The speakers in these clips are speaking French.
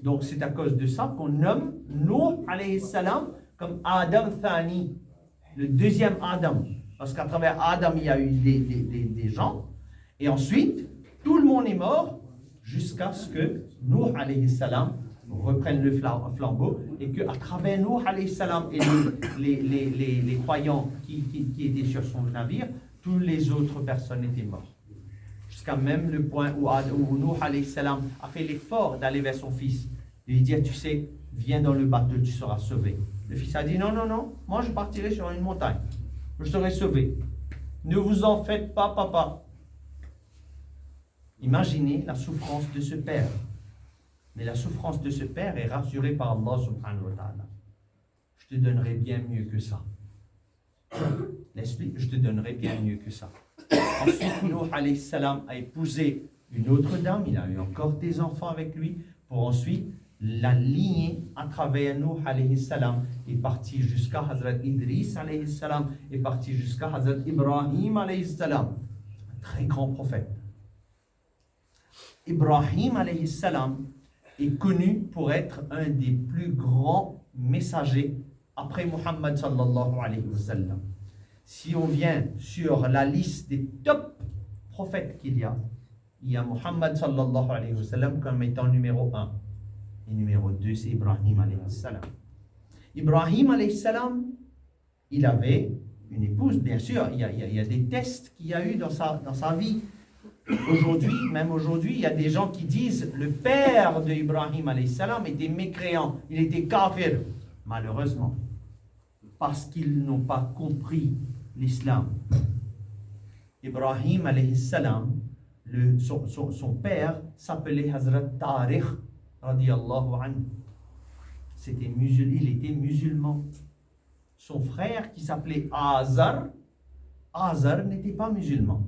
Donc c'est à cause de ça qu'on nomme Nuh alayhi salam comme Adam Thani, le deuxième Adam. Parce qu'à travers Adam, il y a eu des gens. Et ensuite, tout le monde est mort jusqu'à ce que Nuh alayhi salam reprenne le flambeau et qu'à travers Nuh alayhi salam et les croyants qui étaient sur son navire, toutes les autres personnes étaient mortes. Jusqu'à même le point où Nuh alayhi salam a fait l'effort d'aller vers son fils. Il lui dit, tu sais, viens dans le bateau, tu seras sauvé. Le fils a dit, non, moi je partirai sur une montagne. Je serai sauvé. Ne vous en faites pas, papa. Imaginez la souffrance de ce père. Mais la souffrance de ce père est rassurée par Allah subhanahu wa ta'ala. Je te donnerai bien mieux que ça. Laisse-lui, je te donnerai bien mieux que ça. Ensuite, Nuh alayhi salam a épousé une autre dame. Il a eu encore des enfants avec lui. Pour ensuite, la lignée à travers Nuh alayhi salam est partie jusqu'à Hazrat Idris alayhi salam, est partie jusqu'à Hazrat Ibrahim alayhi salam. Un très grand prophète. Ibrahim alayhi salam est connu pour être un des plus grands messagers après Muhammad sallallahu alayhi wa sallam. Si on vient sur la liste des top prophètes qu'il y a Muhammad sallallahu alayhi wa sallam comme étant numéro 1. Et numéro 2, c'est Ibrahim alayhi salam. Ibrahim alayhi salam, il avait une épouse, bien sûr, il y a des tests qu'il y a eu dans sa vie. Même aujourd'hui, il y a des gens qui disent le père de Ibrahim alayhi salam était mécréant, il était kafir, malheureusement, parce qu'ils n'ont pas compris l'islam. Ibrahim alayhi salam, son père s'appelait Hazrat Tariq radiyallahu anhu. Il était musulman. Son frère qui s'appelait Azar n'était pas musulman.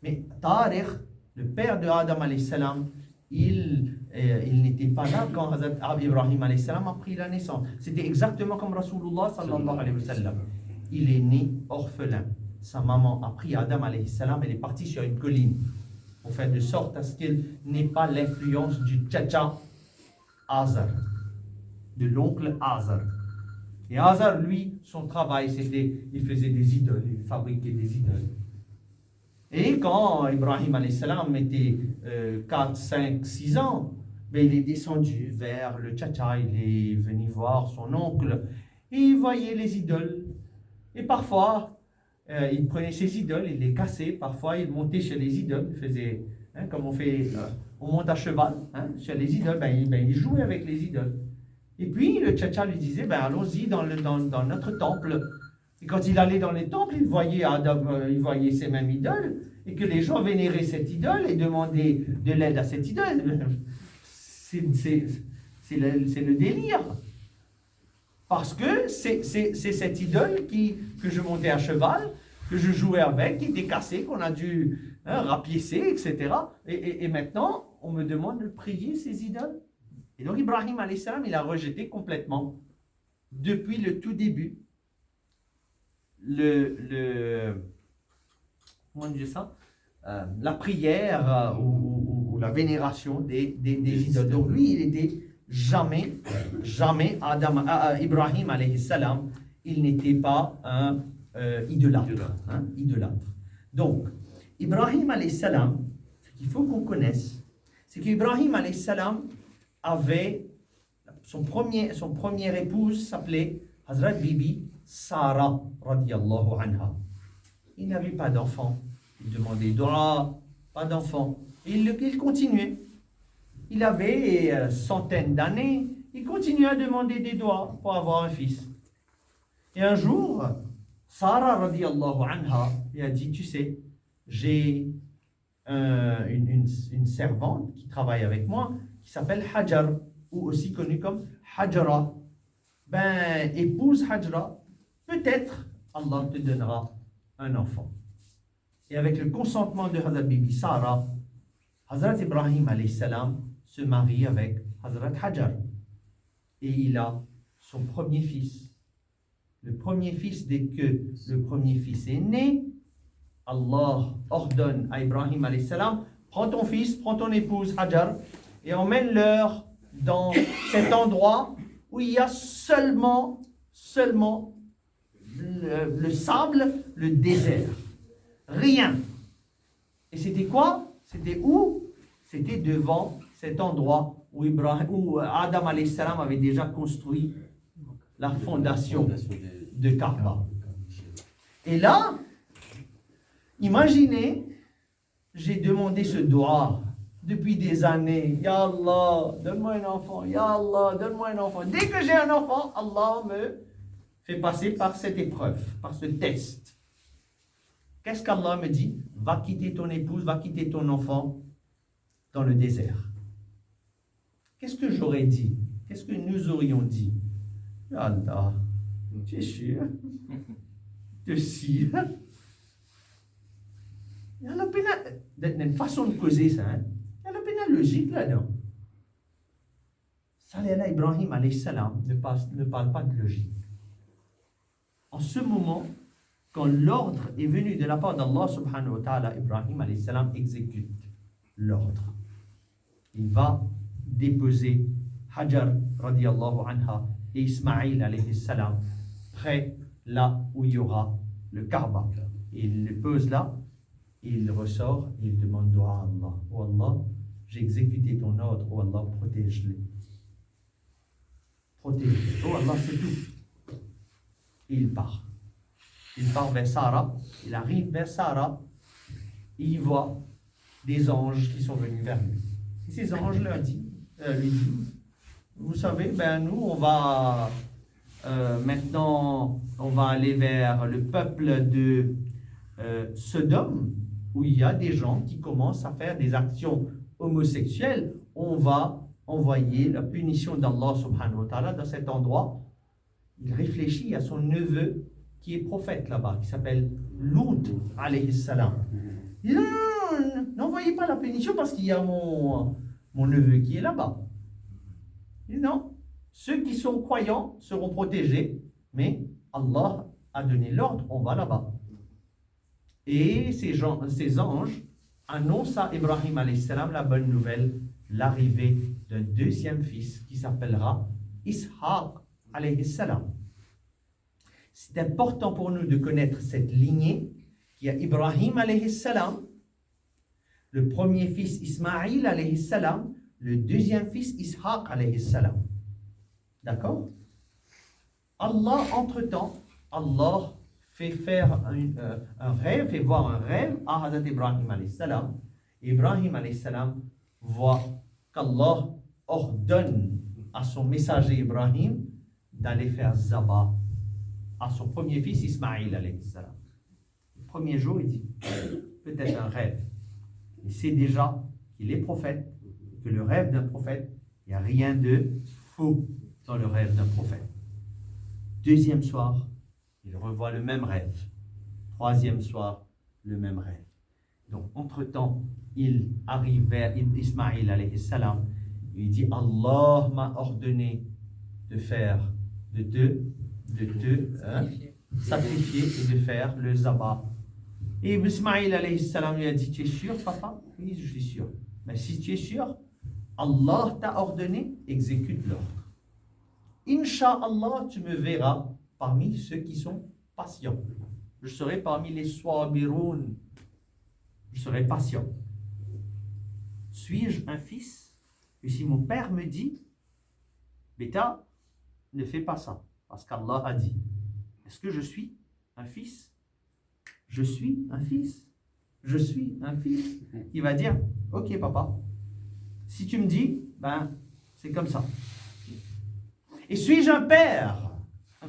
Mais Tariq, le père de Adam alayhi salam, il n'était pas là quand Hazrat Ibrahim alayhi salam a pris la naissance. C'était exactement comme Rasulullah sallallahu alayhi wa sallam. Il est né orphelin. Sa maman a pris Adam alayhi salam, elle est partie sur une colline pour faire de sorte à ce qu'il n'ait pas l'influence du tchatcha Azar, de l'oncle Azar. Et Azar, lui, son travail, c'était, il faisait des idoles, il fabriquait des idoles. Et quand Ibrahim alayhi salam était 4, 5, 6 ans, ben, il est descendu vers le tchatcha, il est venu voir son oncle, et il voyait les idoles. Et parfois, il prenait ses idoles, il les cassait, parfois il montait chez les idoles, il faisait, comme on monte à cheval, chez les idoles, il jouait avec les idoles. Et puis le tchatcha lui disait, allons-y dans notre temple. Et quand il allait dans les temples, il voyait ces mêmes idoles, et que les gens vénéraient cette idole et demandaient de l'aide à cette idole. C'est le délire. Parce que c'est cette idole que je montais à cheval, que je jouais avec, qui était cassée, qu'on a dû rapiécer, etc. Et maintenant, on me demande de prier ces idoles. Et donc Ibrahim alayhi salam, il a rejeté complètement, depuis le tout début, comment dire ça, la prière ou la vénération des idoles. Donc lui, il était jamais Ibrahim alayhi salam, il n'était pas un idolâtre. Donc, Ibrahim alayhi salam, ce qu'il faut qu'on connaisse, c'est qu'Ibrahim alayhi salam avait son première épouse s'appelait Hazrat Bibi Sarah radiyallahu anha. Il n'avait pas d'enfant. Il demandait dua, pas d'enfant. Il continuait. Il avait centaines d'années. Il continuait à demander des doigts pour avoir un fils. Et un jour, Sarah radiyallahu anha lui a dit, tu sais, j'ai une servante qui travaille avec moi, qui s'appelle Hajar, ou aussi connue comme Hajara. Épouse Hajra, peut-être Allah te donnera un enfant. Et avec le consentement de Hazrat Bibi Sarah, Hazrat Ibrahim alayhi salam se marie avec Hazrat Hajar. Et il a son premier fils. Le premier fils, dès que le premier fils est né, Allah ordonne à Ibrahim alayhi salam, prends ton fils, prends ton épouse Hajar et emmène-leur dans cet endroit où il y a seulement le sable, le désert. Rien. Et c'était quoi? C'était où? C'était devant cet endroit où Adam alayhi salam avait déjà construit la fondation de Kaaba. Et là, imaginez, j'ai demandé ce doua depuis des années. Ya Allah, donne-moi un enfant. Ya Allah, donne-moi un enfant. Dès que j'ai un enfant, Allah me fait passer par cette épreuve, par ce test. Qu'est-ce qu'Allah me dit? Va quitter ton épouse, va quitter ton enfant dans le désert. Qu'est-ce que j'aurais dit? Qu'est-ce que nous aurions dit? Ya Allah, tu es sûr? De si. Il y a une façon de causer ça. Hein? Il y a une logique là-dedans. Salah Ibrahim alayhi salam ne parle pas de logique. En ce moment, quand l'ordre est venu de la part d'Allah subhanahu wa ta'ala, Ibrahim alayhi salam exécute l'ordre. Il va déposer Hajar radiallahu anha et Ismaïl alayhi salam près là où il y aura le Kaaba. Il le pose là, il ressort, il demande dua à Allah. Oh Allah, j'ai exécuté ton ordre, oh Allah, protège-le. Protège-le. Oh Allah, c'est tout. Et il part. Il part vers Sarah, il arrive vers Sarah, et il voit des anges qui sont venus vers lui. Et ces anges lui disent, vous savez, nous, on va maintenant, on va aller vers le peuple de Sodome, où il y a des gens qui commencent à faire des actions homosexuelles. On va envoyer la punition d'Allah subhanahu wa ta'ala dans cet endroit. Il réfléchit à son neveu qui est prophète là-bas, qui s'appelle Lut alayhi salam. Il dit non, n'envoyez pas la punition parce qu'il y a mon neveu qui est là-bas. Il dit non, ceux qui sont croyants seront protégés, mais Allah a donné l'ordre, on va là-bas. Et ces anges annoncent à Ibrahim alayhi salam la bonne nouvelle, l'arrivée d'un deuxième fils qui s'appellera Ishaq alayhi salam. C'est important pour nous de connaître cette lignée qui a Ibrahim alayhi salam, le premier fils Ismaïl alayhi salam, le deuxième fils Ishaq alayhi salam. D'accord? Allah, entre-temps, Allah fait faire un rêve, fait voir un rêve à Hazrat Ibrahim alayhi salam. Ibrahim alayhi salam voit qu'Allah ordonne à son messager Ibrahim d'aller faire Zaba à son premier fils Ismaïl alayhi salam. Le premier jour, il dit peut-être un rêve. Il sait déjà qu'il est prophète, que le rêve d'un prophète, il n'y a rien de faux dans le rêve d'un prophète. Deuxième soir, il revoit le même rêve. Troisième soir, le même rêve. Donc, entre-temps, il arrive vers Ismaïl alayhi salam. Il dit Allah m'a ordonné de faire, de te sacrifier et de faire le Zaba. Et Ismaïl alayhi salam lui a dit tu es sûr, papa? Oui, je suis sûr. Mais si tu es sûr, Allah t'a ordonné, exécute l'ordre. Inch'Allah, tu me verras parmi ceux qui sont patients. Je serai parmi les Sabiroun. Je serai patient. Suis-je un fils? Et si mon père me dit, Bêta, ne fais pas ça, parce qu'Allah a dit. Est-ce que je suis un fils? Je suis un fils. Je suis un fils. Il va dire, ok papa, si tu me dis, c'est comme ça. Et suis-je un père?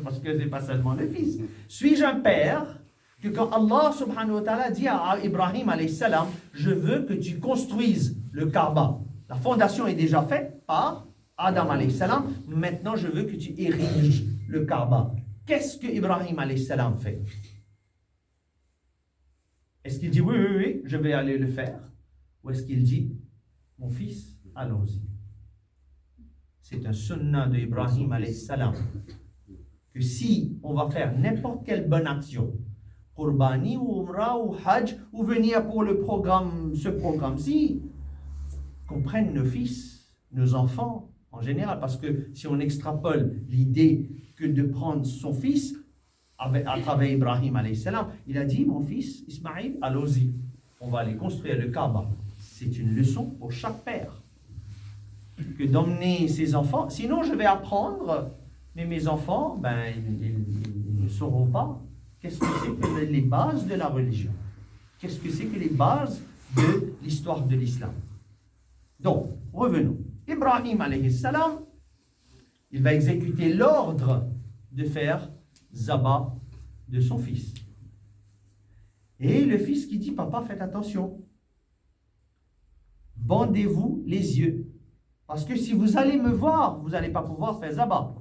Parce que c'est pas seulement le fils. Suis-je un père que quand Allah subhanahu wa ta'ala dit à Ibrahim alayhi salam, je veux que tu construises le Kaaba. La fondation est déjà faite par Adam alayhi salam. Maintenant, je veux que tu ériges le Kaaba. Qu'est-ce que Ibrahim alayhi salam fait? Est-ce qu'il dit oui, je vais aller le faire? Ou est-ce qu'il dit, mon fils, allons-y? C'est un sunnah de Ibrahim alayhi salam. Que si on va faire n'importe quelle bonne action, Qurbani ou Umrah ou Hajj, ou venir pour ce programme-ci, qu'on prenne nos fils, nos enfants, en général, parce que si on extrapole l'idée que de prendre son fils à travers Ibrahim alayhi salam, il a dit, mon fils Ismaïl, allons-y, on va aller construire le Kaaba. C'est une leçon pour chaque père que d'emmener ses enfants. Sinon, je vais apprendre, mais mes enfants, ils ne sauront pas qu'est-ce que c'est que les bases de la religion. Qu'est-ce que c'est que les bases de l'histoire de l'islam. Donc, revenons. Ibrahim alayhi salam, il va exécuter l'ordre de faire Zaba de son fils. Et le fils qui dit, papa, faites attention. Bandez-vous les yeux. Parce que si vous allez me voir, vous n'allez pas pouvoir faire Zaba.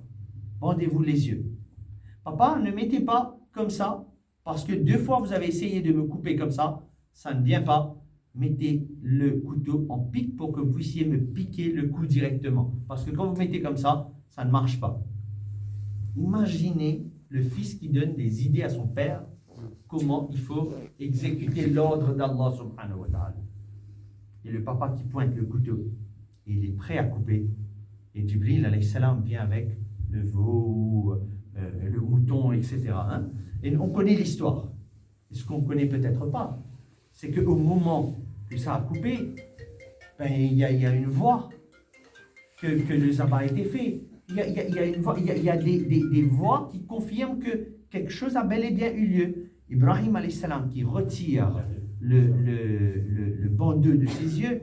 Bandez-vous les yeux. Papa, ne mettez pas comme ça, parce que 2 fois vous avez essayé de me couper comme ça ne vient pas. Mettez le couteau en pique pour que vous puissiez me piquer le cou directement. Parce que quand vous mettez comme ça ne marche pas. Imaginez le fils qui donne des idées à son père, comment il faut exécuter l'ordre d'Allah subhanahu wa ta'ala. Et le papa qui pointe le couteau, et il est prêt à couper. Et Jibril alayhi salam vient avec le veau, le mouton, etc. Hein? Et on connaît l'histoire. Et ce qu'on ne connaît peut-être pas, c'est qu'au moment que ça a coupé, il y a une voix que le sabbat a été fait. Il y a des voix qui confirment que quelque chose a bel et bien eu lieu. Ibrahim alayhi salam qui retire le bandeau de ses yeux,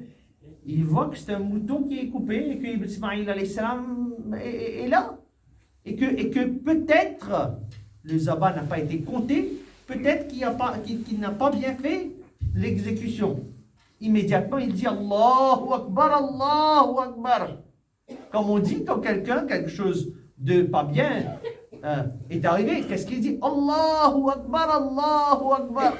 il voit que c'est un mouton qui est coupé et que Ismaïl alayhi salam est là. Et que peut-être le sabbat n'a pas été compté, peut-être qu'il n'a pas bien fait l'exécution. Immédiatement, il dit Allahu Akbar, Allahu Akbar. Comme on dit quand quelque chose de pas bien est arrivé, qu'est-ce qu'il dit? Allahu Akbar, Allahu Akbar.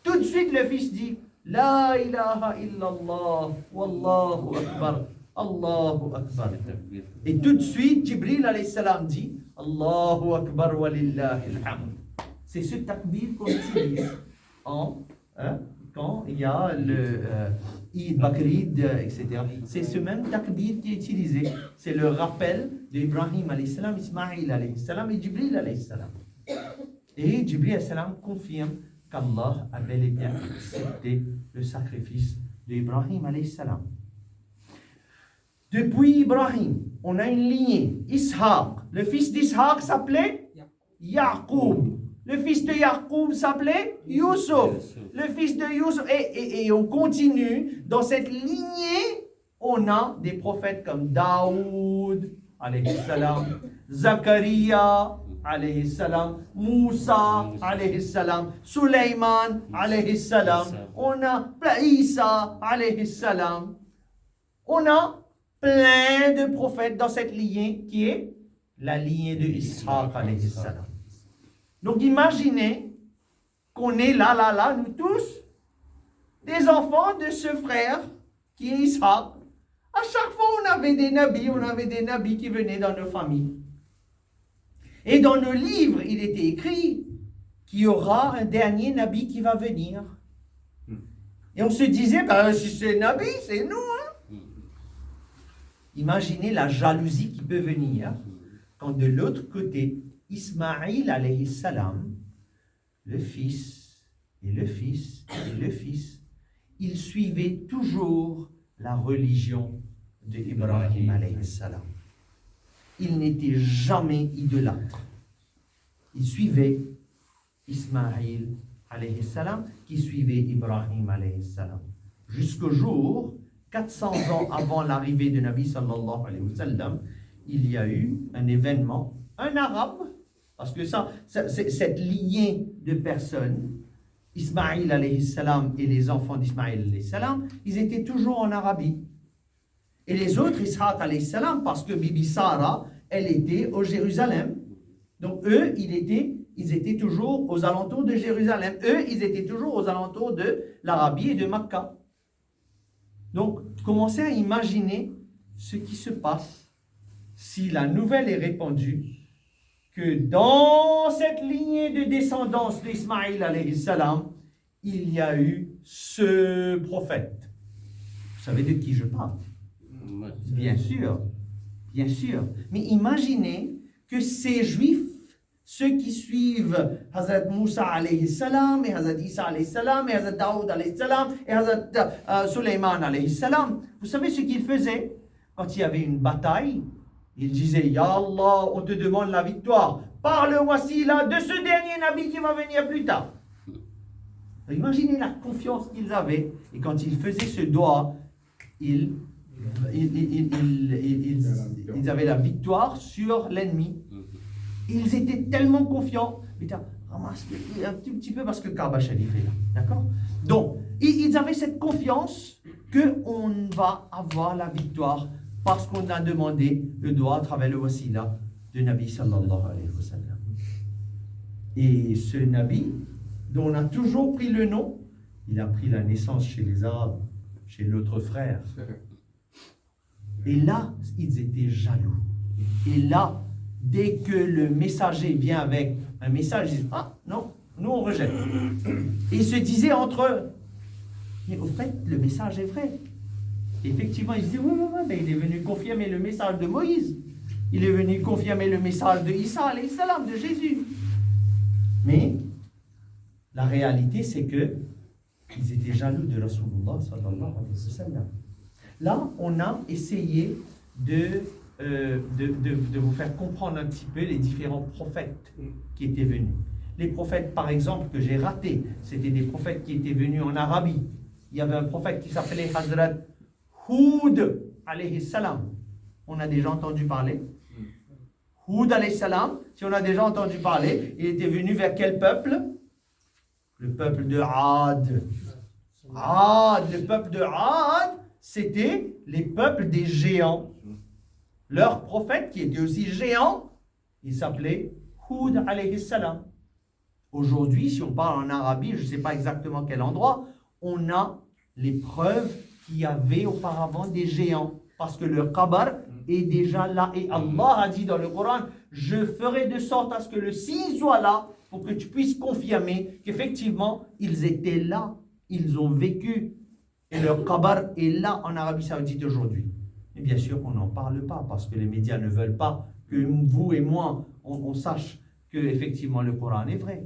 Tout de suite, le fils dit La ilaha illallah, Wallahu Akbar, Allahu Akbar. Et tout de suite, Jibril alayhi salam dit Allahu Akbar wa lillahi alhamd. C'est ce takbir qu'on utilise quand il y a le Eid, Bakrid, etc. C'est ce même takbir qui est utilisé. C'est le rappel d'Ibrahim alayhi salam, Ismaïl alayhi salam et Jibril alayhi salam. Et Jibril alayhi salam confirme qu'Allah a bel et bien accepté le sacrifice d'Ibrahim alayhi salam. Depuis Ibrahim, on a une lignée, Ishaq. Le fils d'Ishaq s'appelait Yaqub. Le fils de Yaqub s'appelait Yusuf. Le fils de Yusuf. Et on continue. Dans cette lignée, on a des prophètes comme Daoud, alayhi salam, Zakaria, alayhi salam, Moussa, alayhi salam, Sulaiman, alayhi salam. On a Isa, alayhi salam. On a plein de prophètes dans cette lignée qui est la lignée de Ishaq, alayhi salam. Donc imaginez qu'on est là, nous tous, des enfants de ce frère qui est Ishaq. À chaque fois, on avait des nabis qui venaient dans nos familles. Et dans nos livres, il était écrit qu'il y aura un dernier nabi qui va venir. Et on se disait, si c'est nabi, c'est nous. Hein? Imaginez la jalousie qui peut venir quand de l'autre côté, Ismaïl alayhi salam, le fils, il suivait toujours la religion de Ibrahim alayhi salam. Il n'était jamais idolâtre. Il suivait Ismaïl alayhi salam, qui suivait Ibrahim alayhi salam. Jusqu'au jour, 400 ans avant l'arrivée de Nabi sallallahu alayhi wa sallam, il y a eu un événement, un arabe, parce que cette lignée de personnes, Ismaïl alayhi salam et les enfants d'Ismaïl alayhi salam, ils étaient toujours en Arabie. Et les autres, Ishaq alayhi salam, parce que Bibi Sarah, elle était au Jérusalem. Donc eux, ils étaient toujours aux alentours de Jérusalem. Eux, ils étaient toujours aux alentours de l'Arabie et de Makkah. Donc, commencez à imaginer ce qui se passe si la nouvelle est répandue que dans cette lignée de descendance d'Ismaïl alayhi salam, il y a eu ce prophète. Vous savez de qui je parle? Bien sûr, bien sûr. Mais imaginez que ces juifs, ceux qui suivent Hazrat Moussa alayhi salam, et Hazrat Isa alayhi salam, et Hazrat Daoud alayhi salam, et Hazrat Suleiman alayhi salam, vous savez ce qu'ils faisaient? Quand il y avait une bataille, ils disaient, Ya Allah, on te demande la victoire. Par le wasila de ce dernier nabi qui va venir plus tard. Imaginez la confiance qu'ils avaient. Et quand ils faisaient ce doigt, ils avaient la victoire sur l'ennemi. Ils étaient tellement confiants. Putain, ramasse un petit peu parce que Kaaba Sharif est là. D'accord? Donc, ils avaient cette confiance qu'on va avoir la victoire parce qu'on a demandé le doigt à travers le wasila de Nabi sallallahu alayhi wa sallam. Et ce Nabi, dont on a toujours pris le nom, il a pris la naissance chez les Arabes, chez l'autre frère. Et là, ils étaient jaloux. Et là, dès que le messager vient avec un message, ils disent, ah non, nous on rejette. Et ils se disaient entre eux, mais au fait, le message est vrai. Et effectivement, ils se disaient, oui, mais il est venu confirmer le message de Moïse. Il est venu confirmer le message de Isa, alayhi salam, de Jésus. Mais la réalité, c'est que ils étaient jaloux de Rasulullah sallallahu alayhi wa sallam. Là, on a essayé de vous faire comprendre un petit peu les différents prophètes qui étaient venus. Les prophètes, par exemple, que j'ai ratés, c'était des prophètes qui étaient venus en Arabie. Il y avait un prophète qui s'appelait Hazrat Houd, alayhi salam. On a déjà entendu parler. Houd, alayhi salam, si on a déjà entendu parler, il était venu vers quel peuple? Le peuple de Ad. Le peuple de Ad, c'était les peuples des géants. Leur prophète, qui était aussi géant, il s'appelait Houd alayhi salam. Aujourd'hui, si on parle en Arabie, je ne sais pas exactement quel endroit, on a les preuves qu'il y avait auparavant des géants. Parce que le Qabar est déjà là. Et Allah a dit dans le Coran, je ferai de sorte à ce que le signe soit là pour que tu puisses confirmer qu'effectivement, ils étaient là. Ils ont vécu. Et le Qabar est là en Arabie Saoudite aujourd'hui. Et bien sûr qu'on n'en parle pas parce que les médias ne veulent pas que vous et moi, on sache que effectivement le Coran est vrai.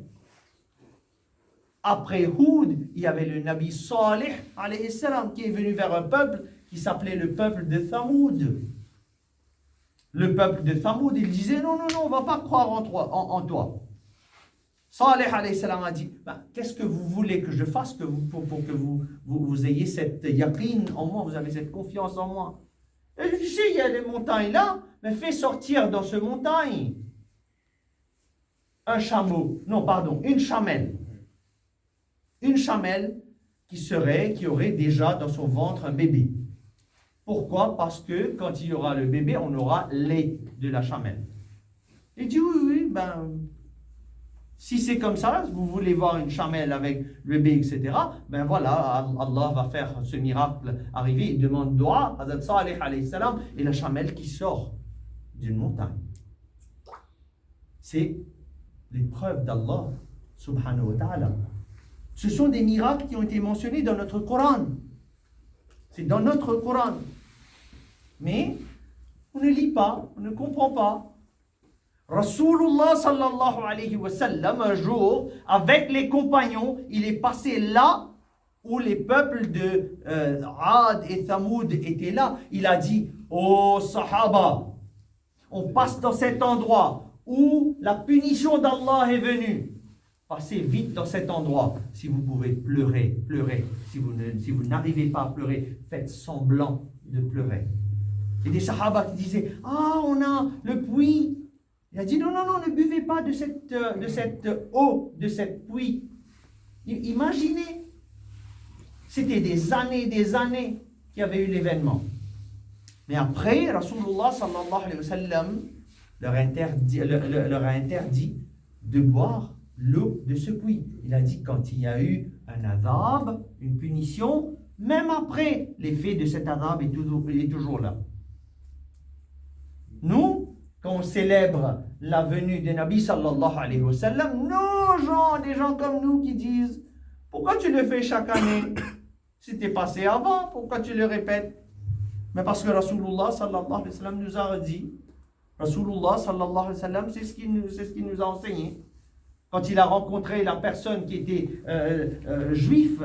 Après Houd, il y avait le Nabi Salih alayhi salam qui est venu vers un peuple qui s'appelait le peuple de Thamoud. Le peuple de Thamoud, il disait non, on ne va pas croire en toi. Salih alayhi salam a dit, qu'est-ce que vous voulez que je fasse pour que vous ayez cette yaqin en moi, vous avez cette confiance en moi? Et je dis, il y a des montagnes là, mais fais sortir dans ce montagne un chameau, une chamelle. Une chamelle qui aurait déjà dans son ventre un bébé. Pourquoi? Parce que quand il y aura le bébé, on aura lait de la chamelle. Il dit oui, si c'est comme ça, vous voulez voir une chamelle avec le bébé, etc., voilà, Allah va faire ce miracle arriver. Il demande doua, Hazrat Salih alayhi salam, et la chamelle qui sort d'une montagne. C'est l'épreuve d'Allah, subhanahu wa ta'ala. Ce sont des miracles qui ont été mentionnés dans notre Coran. C'est dans notre Coran. Mais on ne lit pas, on ne comprend pas. Rasulullah sallallahu alayhi wa sallam, un jour, avec les compagnons, il est passé là où les peuples de Ad et Thamoud étaient là. Il a dit, oh Sahaba, on passe dans cet endroit où la punition d'Allah est venue. Passez vite dans cet endroit. Si vous pouvez pleurer, pleurez. Si vous n'arrivez pas à pleurer, faites semblant de pleurer. Il y a des Sahaba qui disaient, on a le puits. Il a dit, non, ne buvez pas de cette eau, de cette puits. Imaginez, c'était des années qu'il y avait eu l'événement. Mais après, Rasulullah sallallahu alayhi wa sallam leur a interdit de boire l'eau de ce puits. Il a dit quand il y a eu un adhab, une punition, même après, l'effet de cet adhab est toujours là. Nous, quand on célèbre la venue de Nabi sallallahu alayhi wa sallam, des gens comme nous qui disent, pourquoi tu le fais chaque année? C'était passé avant, pourquoi tu le répètes? Mais parce que Rasulullah sallallahu alayhi wa sallam nous a dit, Rasulullah sallallahu alayhi wa sallam, c'est ce qu'il nous a enseigné. Quand il a rencontré la personne qui était juif,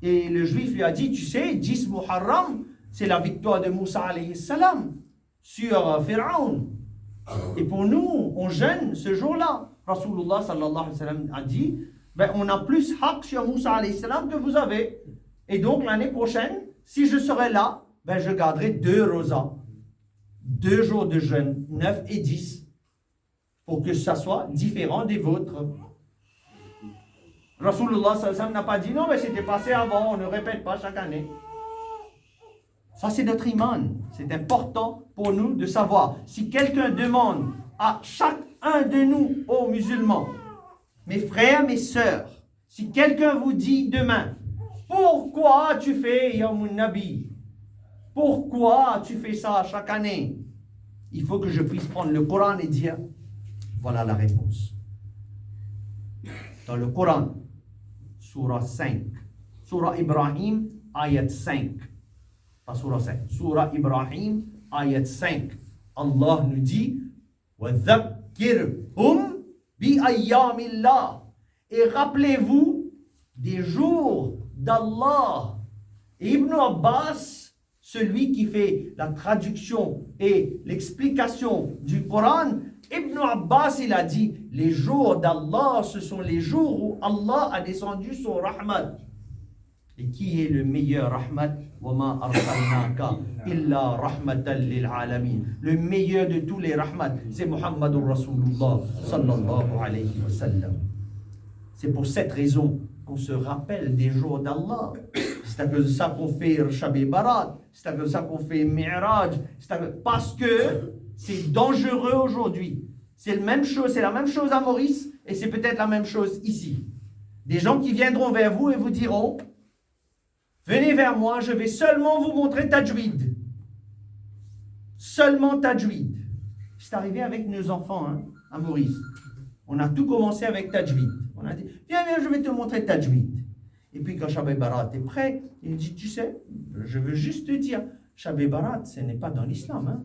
et le juif lui a dit, tu sais, 10 Muharram, c'est la victoire de Moussa alayhi salam sur Pharaon. Et pour nous, on jeûne ce jour-là. Rasulullah sallallahu alayhi wa sallam a dit, ben, on a plus haq sur Moussa alayhi salam que vous avez. Et donc l'année prochaine, si je serai là, ben, je garderai 2 rosas, 2 jours de jeûne, 9 et 10, pour que ça soit différent des vôtres. Rasulullah sallallahu alayhi wa sallam n'a pas dit, non, mais c'était passé avant, on ne répète pas chaque année. Ça, c'est notre iman. C'est important pour nous de savoir. Si quelqu'un demande à chacun de nous, aux musulmans, mes frères, mes sœurs, si quelqu'un vous dit demain, pourquoi tu fais Yawmun Nabi? Pourquoi tu fais ça chaque année? Il faut que je puisse prendre le Coran et dire, voilà la réponse. Dans le Coran, Surah 5, Surah Ibrahim, ayat 5. Pas Surah 5, Surah Ibrahim, ayat 5. Allah nous dit, وَذَكِّرْهُمْ بِأَيَّامِ اللَّهِ. Et rappelez-vous des jours d'Allah. Et Ibn Abbas, celui qui fait la traduction et l'explication du Coran, Ibn Abbas, il a dit, les jours d'Allah, ce sont les jours où Allah a descendu son rahmat. Et qui est le meilleur rahmat? وَمَا أَرْسَلْنَاكَ إِلَّا رَحْمَةً لِلْعَالَمِينَ. Le meilleur de tous les rahmats, c'est Muhammadur Rasulullah sallallahu alayhi wa sallam. C'est pour cette raison qu'on se rappelle des jours d'Allah. C'est à cause de ça qu'on fait Shab Barat, c'est à cause de ça qu'on fait Mi'raj, parce que c'est dangereux aujourd'hui. C'est la même chose à Maurice, et c'est peut-être la même chose ici. Des gens qui viendront vers vous et vous diront, venez vers moi, je vais seulement vous montrer Tajwid. Seulement Tajwid. C'est arrivé avec nos enfants à Maurice. On a tout commencé avec Tajwid. On a dit, viens, je vais te montrer Tajwid. Et puis quand Shab Barat est prêt, il dit, tu sais, je veux juste te dire, Shab Barat, ce n'est pas dans l'islam.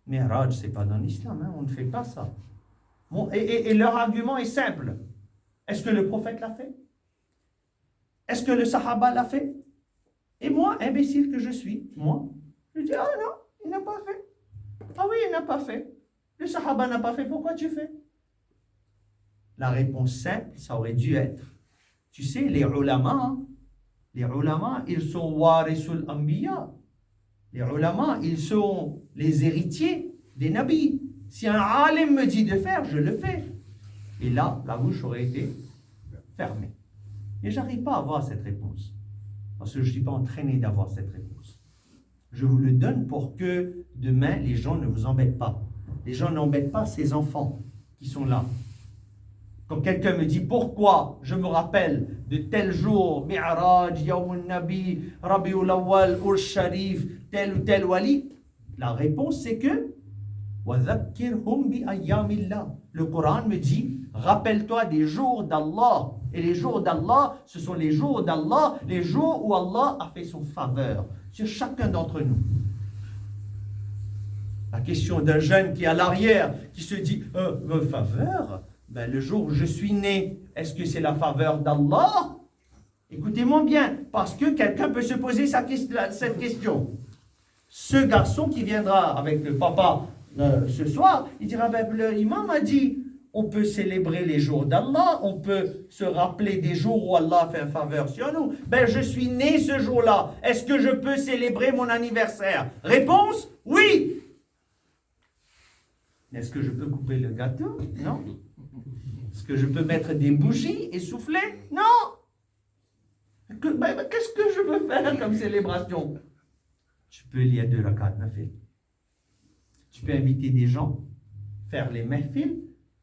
Mi'raj, ce n'est pas dans l'islam. On ne fait pas ça. Bon, et leur argument est simple. Est-ce que le prophète l'a fait? Est-ce que le sahaba l'a fait? Et moi, imbécile que je suis, je dis, ah non, il n'a pas fait. Ah oui, il n'a pas fait. Le sahaba n'a pas fait, pourquoi tu fais? La réponse simple, ça aurait dû être, tu sais, les ulama, ils sont warisul anbiya. Les ulama, ils sont les héritiers des nabis. Si un alim me dit de faire, je le fais. Et là, la bouche aurait été fermée. Et je n'arrive pas à avoir cette réponse. Parce que je ne suis pas entraîné d'avoir cette réponse. Je vous le donne pour que demain, les gens ne vous embêtent pas. Les gens n'embêtent pas ces enfants qui sont là. Quand quelqu'un me dit pourquoi je me rappelle de tel jour, Mi'raj, Yawmun Nabi, Rabiul Awwal, Ursh Sharif, tel ou tel wali, la réponse c'est que وَذَكِّرْهُمْ بِأَيَّامِ اللَّهِ. Le Coran me dit, rappelle-toi des jours d'Allah. Et les jours d'Allah, ce sont les jours d'Allah, les jours où Allah a fait son faveur sur chacun d'entre nous. La question d'un jeune qui est à l'arrière, qui se dit, faveur, ben, le jour où je suis né, est-ce que c'est la faveur d'Allah? Écoutez-moi bien, parce que quelqu'un peut se poser cette question. Ce garçon qui viendra avec le papa ce soir, il dira, ben, l'imam a dit, on peut célébrer les jours d'Allah, on peut se rappeler des jours où Allah fait une faveur sur nous. Ben, je suis né ce jour-là. Est-ce que je peux célébrer mon anniversaire? Réponse, oui. Est-ce que je peux couper le gâteau? Non. Est-ce que je peux mettre des bougies et souffler? Non. Qu'est-ce que je peux faire comme célébration? Tu peux lire 2 rakat nafil. Tu peux inviter des gens, faire les mahfil,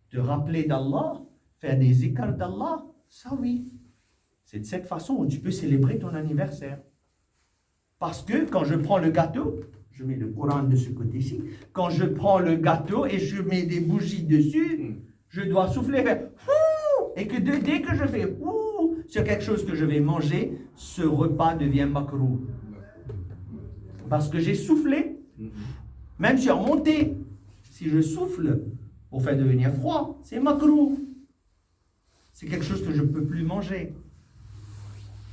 te rappeler d'Allah, faire des zikrs d'Allah. Ça oui. C'est de cette façon où tu peux célébrer ton anniversaire. Parce que quand je prends le gâteau, je mets le Coran de ce côté-ci, quand je prends le gâteau et je mets des bougies dessus, je dois souffler, faire et que dès que je fais sur quelque chose que je vais manger, ce repas devient makrou. Parce que j'ai soufflé, même si en montée, si je souffle pour faire devenir froid, c'est makrouh. C'est quelque chose que je ne peux plus manger.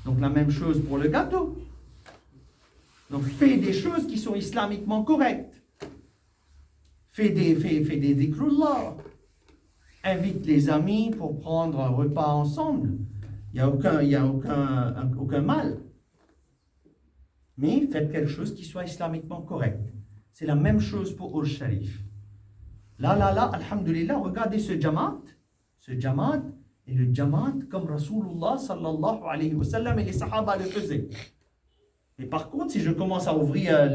Donc la même chose pour le gâteau. Donc fais des choses qui sont islamiquement correctes. Fais des dhikrullah. Invite les amis pour prendre un repas ensemble. Il n'y a aucun mal. Mais faites quelque chose qui soit islamiquement correct. C'est la même chose pour Ur Sharif. Là, alhamdulillah, regardez ce jamaat. Ce jamaat est le jamaat comme Rasulullah sallallahu alayhi wa sallam et les sahaba le faisaient. Et par contre, si je commence à ouvrir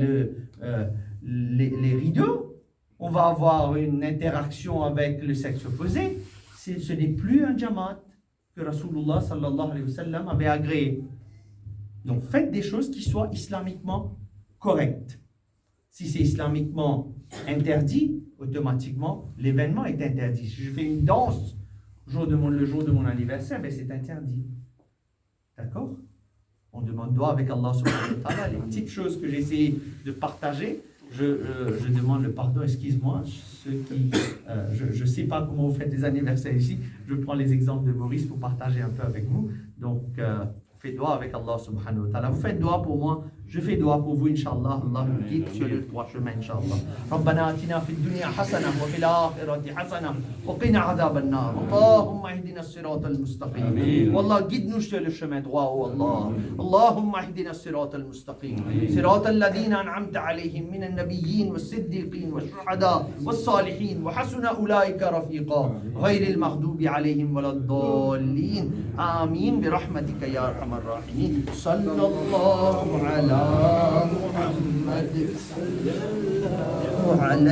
les rideaux, on va avoir une interaction avec le sexe opposé. Ce n'est plus un jamaat que Rasulullah sallallahu alayhi wa sallam avait agréé. Donc faites des choses qui soient islamiquement correctes. Si c'est islamiquement interdit, automatiquement l'événement est interdit. Si je fais une danse le jour de mon anniversaire, ben c'est interdit. D'accord? On demande doigt avec Allah subhanahu wa ta'ala. Les petites choses que j'ai essayé de partager, je demande le pardon, excuse-moi, je ne sais pas comment vous faites des anniversaires ici, je prends les exemples de Maurice pour partager un peu avec vous. Donc, faites doigt avec Allah subhanahu wa ta'ala. Vous faites doigt pour moi, je fais doigt pour vous, Inch'Allah. Allah vous guide sur le droit chemin, Inch'Allah. ربنا آتنا في الدنيا حسنة وفي الآخرة حسنة وقنا عذاب النار. اللهم اهدنا الصراط المستقيم. والله guide-nous sur le chemin droit, oh Allah. اللهم اهدنا الصراط المستقيم. صراط الذين أنعمت عليهم من النبيين والصديقين والشهداء والصالحين وحسن أولئك رفيقا غير المغضوب عليهم ولا الضالين. آمين برحمتك يا أرحم الراحمين. صلى الله على محمد وعلى